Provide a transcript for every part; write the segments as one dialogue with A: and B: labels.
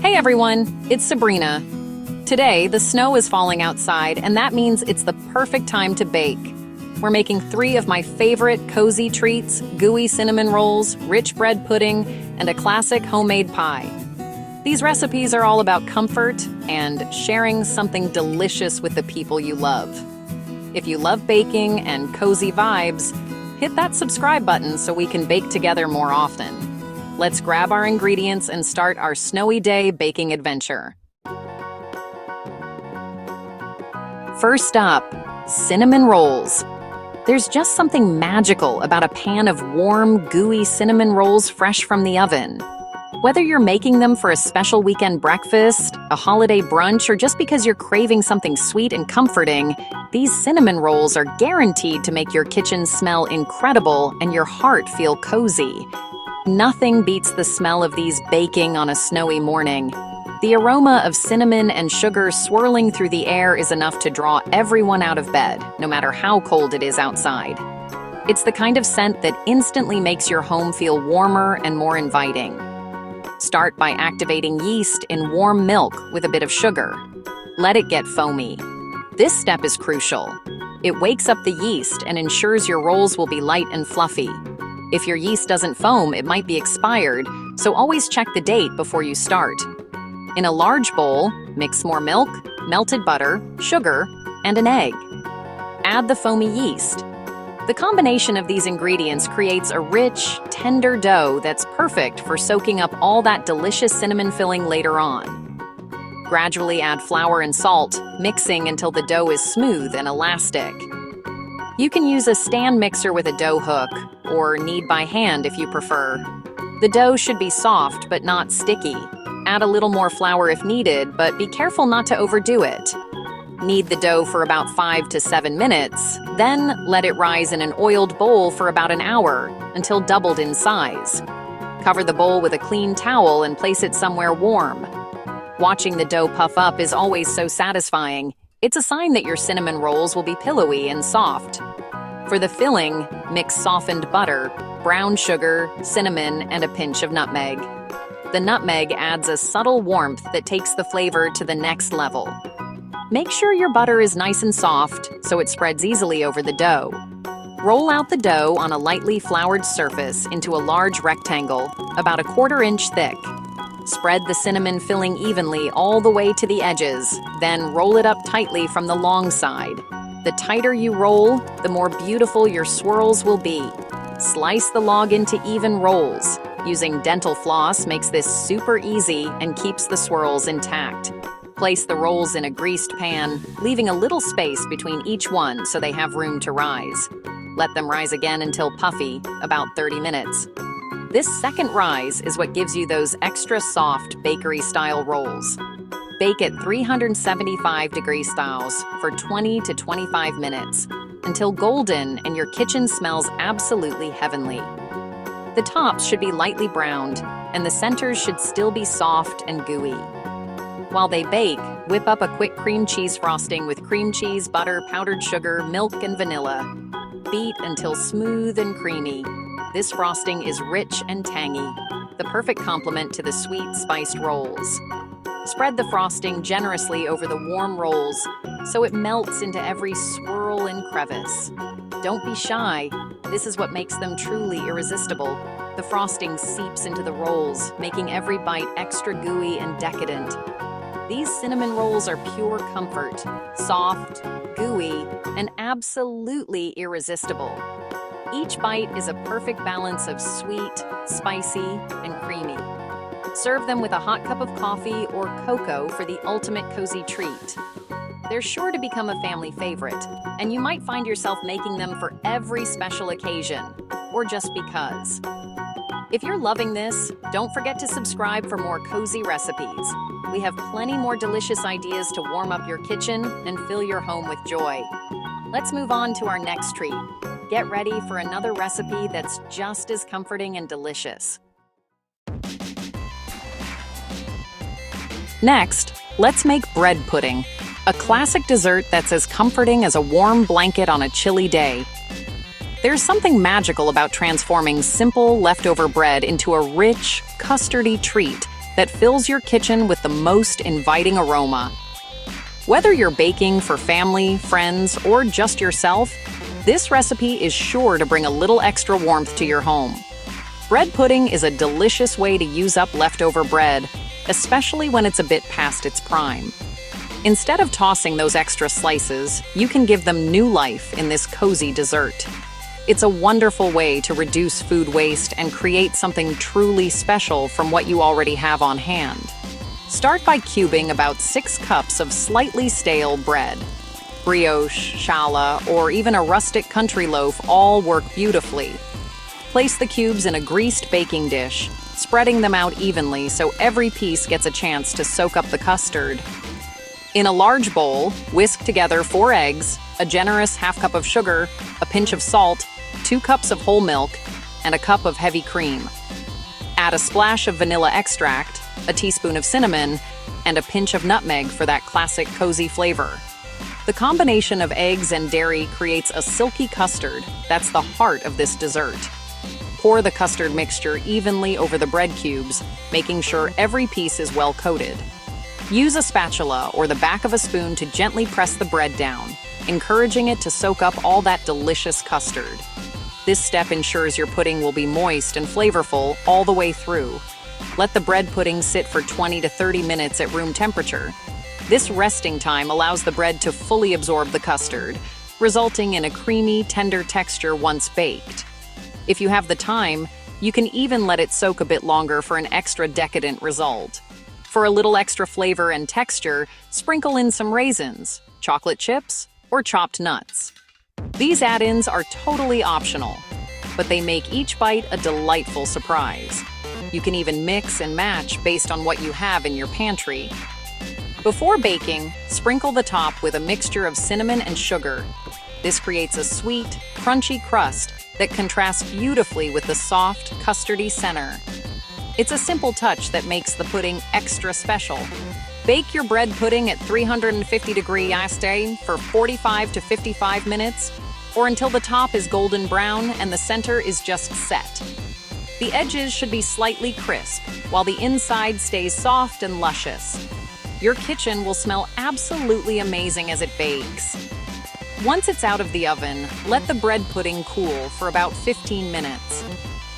A: Hey everyone, it's Sabrina. Today, the snow is falling outside, and that means it's the perfect time to bake. We're making 3 of my favorite cozy treats: gooey cinnamon rolls, rich bread pudding, and a classic homemade pie. These recipes are all about comfort and sharing something delicious with the people you love. If you love baking and cozy vibes, hit that subscribe button so we can bake together more often. Let's grab our ingredients and start our snowy day baking adventure. First up, cinnamon rolls. There's just something magical about a pan of warm, gooey cinnamon rolls fresh from the oven. Whether you're making them for a special weekend breakfast, a holiday brunch, or just because you're craving something sweet and comforting, these cinnamon rolls are guaranteed to make your kitchen smell incredible and your heart feel cozy. Nothing beats the smell of these baking on a snowy morning. The aroma of cinnamon and sugar swirling through the air is enough to draw everyone out of bed, no matter how cold it is outside. It's the kind of scent that instantly makes your home feel warmer and more inviting. Start by activating yeast in warm milk with a bit of sugar. Let it get foamy. This step is crucial. It wakes up the yeast and ensures your rolls will be light and fluffy. If your yeast doesn't foam, it might be expired, so always check the date before you start. In a large bowl, mix more milk, melted butter, sugar, and an egg. Add the foamy yeast. The combination of these ingredients creates a rich, tender dough that's perfect for soaking up all that delicious cinnamon filling later on. Gradually add flour and salt, mixing until the dough is smooth and elastic. You can use a stand mixer with a dough hook, or knead by hand if you prefer. The dough should be soft but not sticky. Add a little more flour if needed, but be careful not to overdo it. Knead the dough for about 5 to 7 minutes, then let it rise in an oiled bowl for about an hour until doubled in size. Cover the bowl with a clean towel and place it somewhere warm. Watching the dough puff up is always so satisfying. It's a sign that your cinnamon rolls will be pillowy and soft. For the filling, mix softened butter, brown sugar, cinnamon, and a pinch of nutmeg. The nutmeg adds a subtle warmth that takes the flavor to the next level. Make sure your butter is nice and soft so it spreads easily over the dough. Roll out the dough on a lightly floured surface into a large rectangle, about 1/4 inch thick. Spread the cinnamon filling evenly all the way to the edges, then roll it up tightly from the long side. The tighter you roll, the more beautiful your swirls will be. Slice the log into even rolls. Using dental floss makes this super easy and keeps the swirls intact. Place the rolls in a greased pan, leaving a little space between each one so they have room to rise. Let them rise again until puffy, about 30 minutes. This second rise is what gives you those extra soft bakery-style rolls. Bake at 375-degree styles for 20 to 25 minutes until golden and your kitchen smells absolutely heavenly. The tops should be lightly browned, and the centers should still be soft and gooey. While they bake, whip up a quick cream cheese frosting with cream cheese, butter, powdered sugar, milk, and vanilla. Beat until smooth and creamy. This frosting is rich and tangy, the perfect complement to the sweet, spiced rolls. Spread the frosting generously over the warm rolls so it melts into every swirl and crevice. Don't be shy. This is what makes them truly irresistible. The frosting seeps into the rolls, making every bite extra gooey and decadent. These cinnamon rolls are pure comfort, soft, gooey, and absolutely irresistible. Each bite is a perfect balance of sweet, spicy, and creamy. Serve them with a hot cup of coffee or cocoa for the ultimate cozy treat. They're sure to become a family favorite, and you might find yourself making them for every special occasion, or just because. If you're loving this, don't forget to subscribe for more cozy recipes. We have plenty more delicious ideas to warm up your kitchen and fill your home with joy. Let's move on to our next treat. Get ready for another recipe that's just as comforting and delicious. Next, let's make bread pudding, a classic dessert that's as comforting as a warm blanket on a chilly day. There's something magical about transforming simple leftover bread into a rich, custardy treat that fills your kitchen with the most inviting aroma. Whether you're baking for family, friends, or just yourself, this recipe is sure to bring a little extra warmth to your home. Bread pudding is a delicious way to use up leftover bread, especially when it's a bit past its prime. Instead of tossing those extra slices, you can give them new life in this cozy dessert. It's a wonderful way to reduce food waste and create something truly special from what you already have on hand. Start by cubing about 6 cups of slightly stale bread. Brioche, challah, or even a rustic country loaf all work beautifully. Place the cubes in a greased baking dish, spreading them out evenly so every piece gets a chance to soak up the custard. In a large bowl, whisk together 4 eggs, a generous half cup of sugar, a pinch of salt, 2 cups of whole milk, and a cup of heavy cream. Add a splash of vanilla extract, a teaspoon of cinnamon, and a pinch of nutmeg for that classic cozy flavor. The combination of eggs and dairy creates a silky custard that's the heart of this dessert. Pour the custard mixture evenly over the bread cubes, making sure every piece is well coated. Use a spatula or the back of a spoon to gently press the bread down, encouraging it to soak up all that delicious custard. This step ensures your pudding will be moist and flavorful all the way through. Let the bread pudding sit for 20 to 30 minutes at room temperature. This resting time allows the bread to fully absorb the custard, resulting in a creamy, tender texture once baked. If you have the time, you can even let it soak a bit longer for an extra decadent result. For a little extra flavor and texture, sprinkle in some raisins, chocolate chips, or chopped nuts. These add-ins are totally optional, but they make each bite a delightful surprise. You can even mix and match based on what you have in your pantry. Before baking, sprinkle the top with a mixture of cinnamon and sugar. This creates a sweet, crunchy crust that contrasts beautifully with the soft, custardy center. It's a simple touch that makes the pudding extra special. Bake your bread pudding at 350-degree Aste for 45 to 55 minutes, or until the top is golden brown and the center is just set. The edges should be slightly crisp, while the inside stays soft and luscious. Your kitchen will smell absolutely amazing as it bakes. Once it's out of the oven, let the bread pudding cool for about 15 minutes.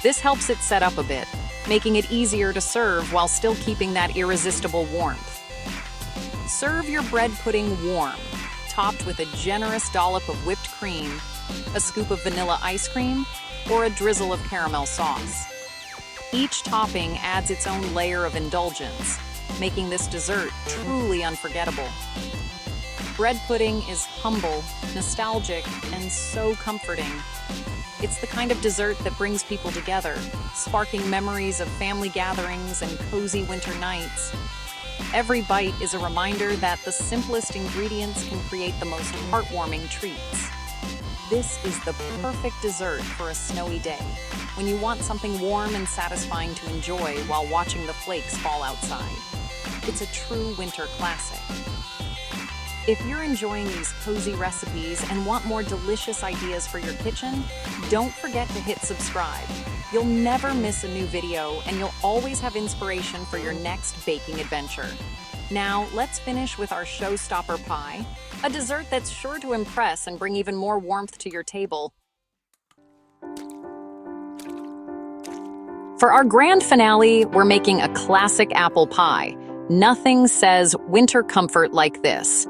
A: This helps it set up a bit, making it easier to serve while still keeping that irresistible warmth. Serve your bread pudding warm, topped with a generous dollop of whipped cream, a scoop of vanilla ice cream, or a drizzle of caramel sauce. Each topping adds its own layer of indulgence, making this dessert truly unforgettable. Bread pudding is humble, nostalgic, and so comforting. It's the kind of dessert that brings people together, sparking memories of family gatherings and cozy winter nights. Every bite is a reminder that the simplest ingredients can create the most heartwarming treats. This is the perfect dessert for a snowy day, when you want something warm and satisfying to enjoy while watching the flakes fall outside. It's a true winter classic. If you're enjoying these cozy recipes and want more delicious ideas for your kitchen, don't forget to hit subscribe. You'll never miss a new video, and you'll always have inspiration for your next baking adventure. Now, let's finish with our showstopper pie, a dessert that's sure to impress and bring even more warmth to your table. For our grand finale, we're making a classic apple pie. Nothing says winter comfort like this.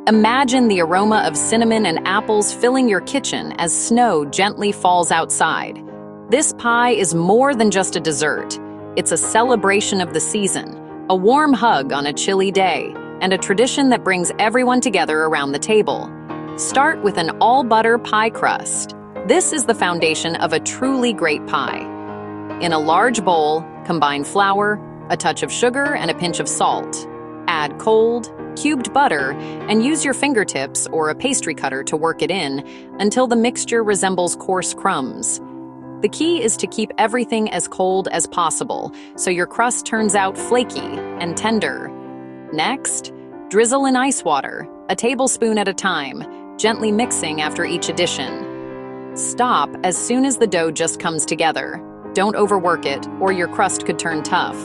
A: Imagine the aroma of cinnamon and apples filling your kitchen as snow gently falls outside. This pie is more than just a dessert. It's a celebration of the season, a warm hug on a chilly day, and a tradition that brings everyone together around the table. Start with an all-butter pie crust. This is the foundation of a truly great pie. In a large bowl, combine flour, a touch of sugar, and a pinch of salt. Add cold, cubed butter, and use your fingertips or a pastry cutter to work it in until the mixture resembles coarse crumbs. The key is to keep everything as cold as possible so your crust turns out flaky and tender. Next, drizzle in ice water, a tablespoon at a time, gently mixing after each addition. Stop as soon as the dough just comes together. Don't overwork it, or your crust could turn tough.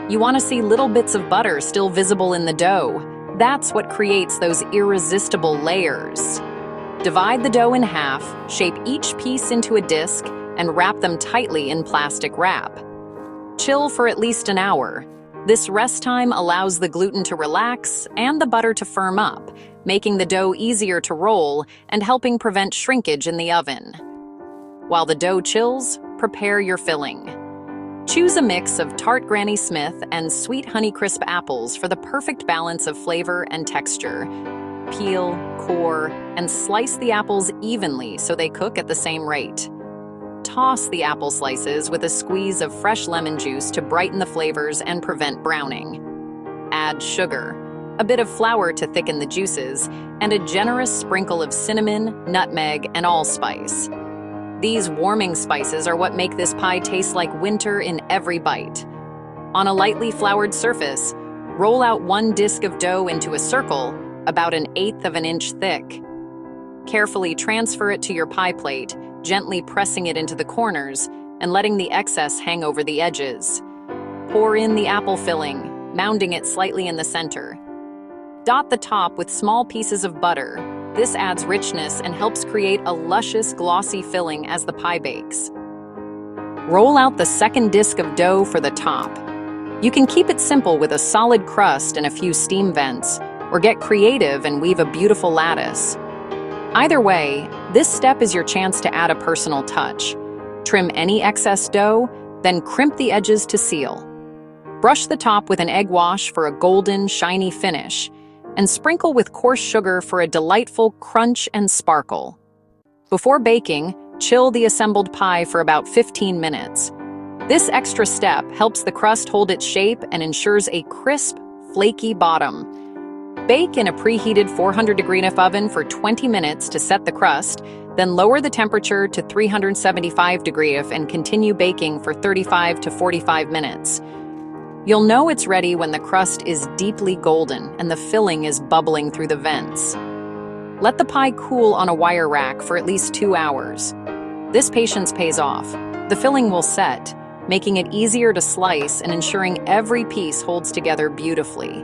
A: You want to see little bits of butter still visible in the dough. That's what creates those irresistible layers. Divide the dough in half, shape each piece into a disc, and wrap them tightly in plastic wrap. Chill for at least an hour. This rest time allows the gluten to relax and the butter to firm up, making the dough easier to roll and helping prevent shrinkage in the oven. While the dough chills, prepare your filling. Choose a mix of tart Granny Smith and sweet Honeycrisp apples for the perfect balance of flavor and texture. Peel, core, and slice the apples evenly so they cook at the same rate. Toss the apple slices with a squeeze of fresh lemon juice to brighten the flavors and prevent browning. Add sugar, a bit of flour to thicken the juices, and a generous sprinkle of cinnamon, nutmeg, and allspice. These warming spices are what make this pie taste like winter in every bite. On a lightly floured surface, roll out one disc of dough into a circle, about 1/8 of an inch thick. Carefully transfer it to your pie plate, gently pressing it into the corners and letting the excess hang over the edges. Pour in the apple filling, mounding it slightly in the center. Dot the top with small pieces of butter. This adds richness and helps create a luscious, glossy filling as the pie bakes. Roll out the second disc of dough for the top. You can keep it simple with a solid crust and a few steam vents, or get creative and weave a beautiful lattice. Either way, this step is your chance to add a personal touch. Trim any excess dough, then crimp the edges to seal. Brush the top with an egg wash for a golden, shiny finish, and sprinkle with coarse sugar for a delightful crunch and sparkle. Before baking, chill the assembled pie for about 15 minutes. This extra step helps the crust hold its shape and ensures a crisp, flaky bottom. Bake in a preheated 400-degree oven for 20 minutes to set the crust, then lower the temperature to 375-degree and continue baking for 35 to 45 minutes. You'll know it's ready when the crust is deeply golden and the filling is bubbling through the vents. Let the pie cool on a wire rack for at least 2 hours. This patience pays off. The filling will set, making it easier to slice and ensuring every piece holds together beautifully.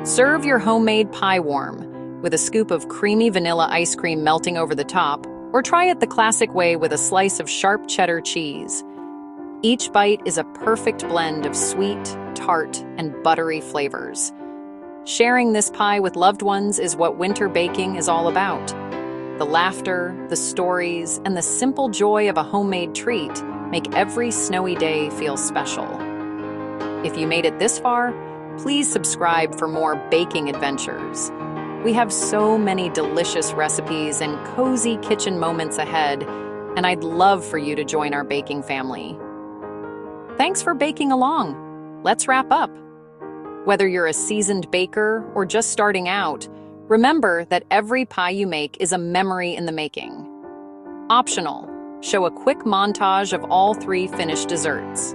A: Serve your homemade pie warm, with a scoop of creamy vanilla ice cream melting over the top, or try it the classic way with a slice of sharp cheddar cheese. Each bite is a perfect blend of sweet, tart, and buttery flavors. Sharing this pie with loved ones is what winter baking is all about. The laughter, the stories, and the simple joy of a homemade treat make every snowy day feel special. If you made it this far, please subscribe for more baking adventures. We have so many delicious recipes and cozy kitchen moments ahead, and I'd love for you to join our baking family. Thanks for baking along. Let's wrap up. Whether you're a seasoned baker or just starting out, remember that every pie you make is a memory in the making. Optional, show a quick montage of all 3 finished desserts.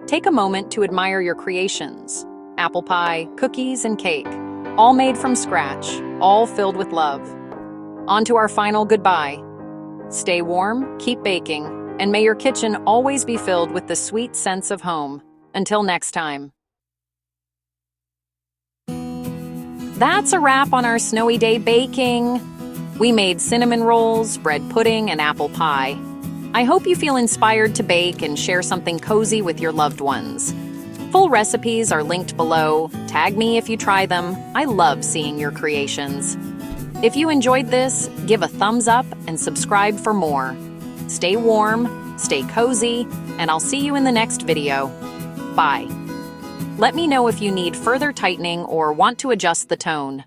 A: Take a moment to admire your creations: apple pie, cookies, and cake, all made from scratch, all filled with love. On to our final goodbye. Stay warm, keep baking, and may your kitchen always be filled with the sweet sense of home. Until next time. That's a wrap on our snowy day baking. We made cinnamon rolls, bread pudding, and apple pie. I hope you feel inspired to bake and share something cozy with your loved ones. Full recipes are linked below. Tag me if you try them. I love seeing your creations. If you enjoyed this, give a thumbs up and subscribe for more. Stay warm, stay cozy, and I'll see you in the next video. Bye. Let me know if you need further tightening or want to adjust the tone.